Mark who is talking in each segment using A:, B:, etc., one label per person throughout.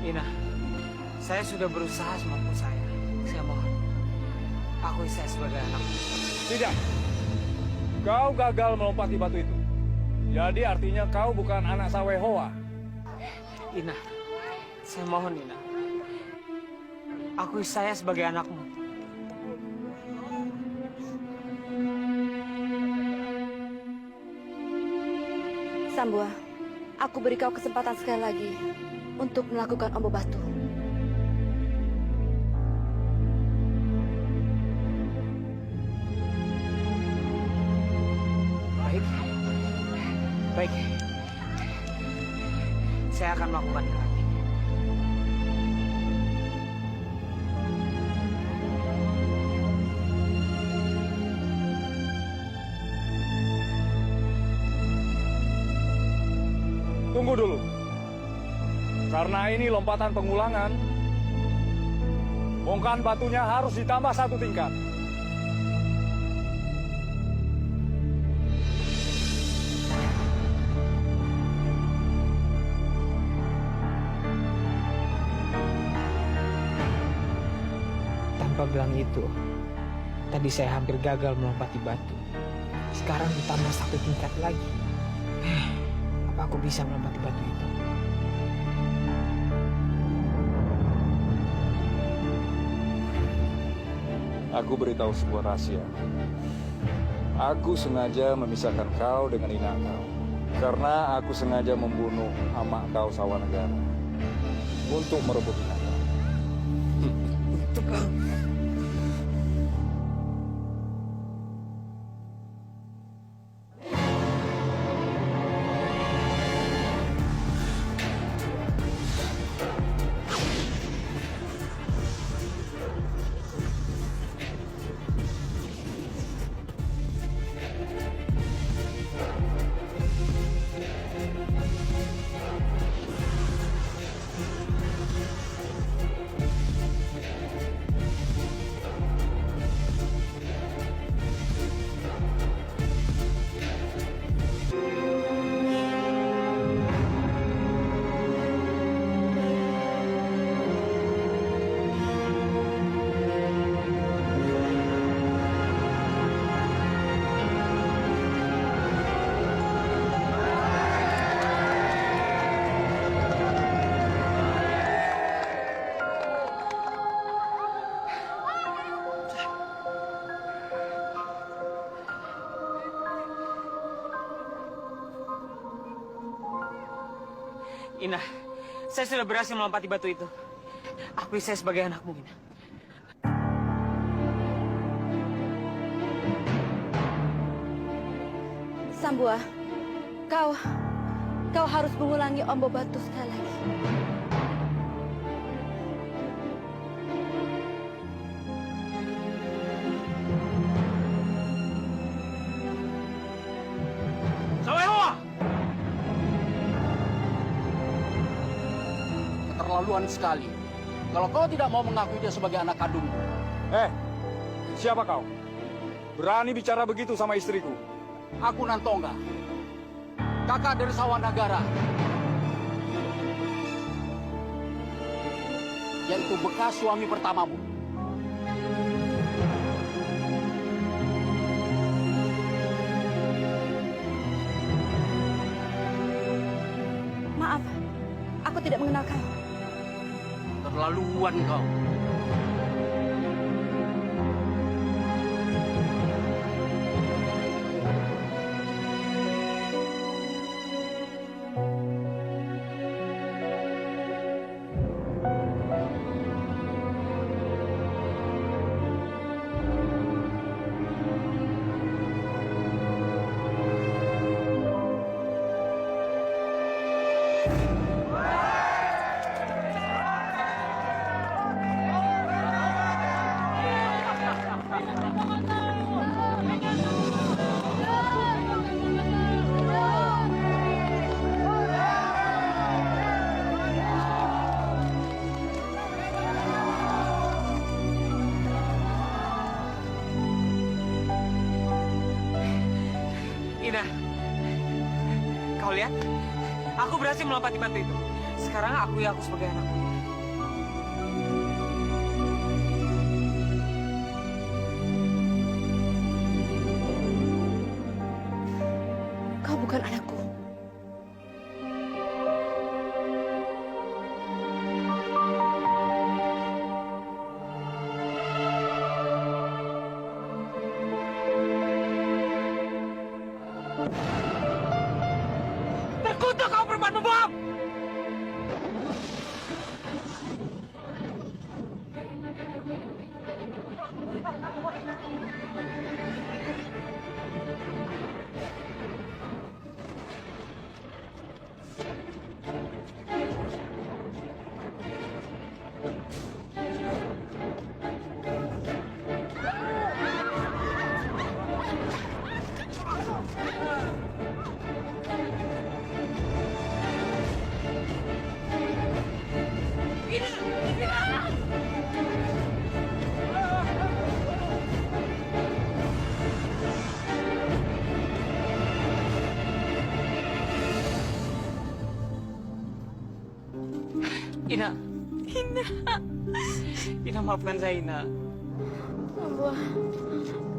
A: Ina, saya sudah berusaha semampu saya. Saya mohon, akui saya sebagai anakmu.
B: Tidak. Kau gagal melompati batu itu. Jadi artinya kau bukan anak Sawehoa.
A: Ina, saya mohon Ina. Akui saya sebagai anakmu.
C: Sambua, aku beri kau kesempatan sekali lagi untuk melakukan ombo batu.
A: Baik. Baik. Saya akan melakukannya lagi.
B: Tunggu dulu. Karena ini lompatan pengulangan, bongkahan batunya harus ditambah 1 tingkat.
A: Tanpa bilang itu, tadi saya hampir gagal melompati batu. Sekarang ditambah 1 tingkat lagi. Apa aku bisa melompati batu itu?
B: Aku beritahu sebuah rahasia. Aku sengaja memisahkan kau dengan Ina kau. Karena aku sengaja membunuh amak kau Sawanegara. Untuk merebut Ina kau.
A: Ina, saya sudah berhasil melompati batu itu. Akui saya sebagai anakmu, Ina.
C: Sambua, kau harus mengulangi ombo batu sekali lagi.
A: Sawehoa!
D: Keterlaluan sekali. Kalau kau tidak mau mengakui dia sebagai anak kandungmu.
B: Siapa kau? Berani bicara begitu sama istriku?
D: Aku Nantongga, kakak dari Sawanegara, yaitu bekas suami pertamamu.
C: Maaf, aku tidak mengenal kau.
D: Keterlaluan kau.
A: Ina, kau lihat? Aku berhasil melompati batu itu. Sekarang akui aku sebagai anakmu. membom! Ina. Ina, maafkan saya, Ina.
C: Sambua,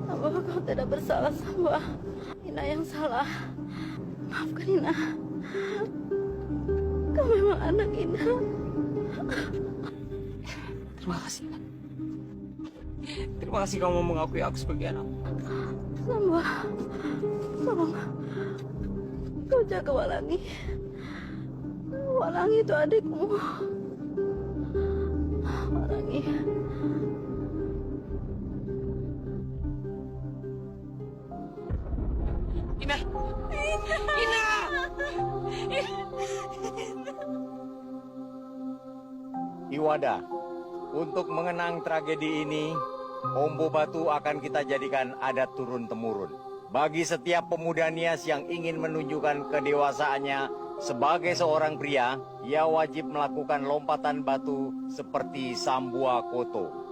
C: Sambua, kau tidak bersalah, Sambua. Ina yang salah. Maafkan Ina. Kau memang anak Ina.
A: Terima kasih, Ina. Terima kasih kamu mengakui aku sebagai anak.
C: Sambua, tolong. Kau jaga Walangi. Walangi itu adikmu. Walangi.
A: Ina! Ina!
E: Iwada, untuk mengenang tragedi ini, Ombo Batu akan kita jadikan adat turun-temurun. Bagi setiap pemuda Nias yang ingin menunjukkan kedewasaannya sebagai seorang pria, ia wajib melakukan lompatan batu seperti Sambua Koto.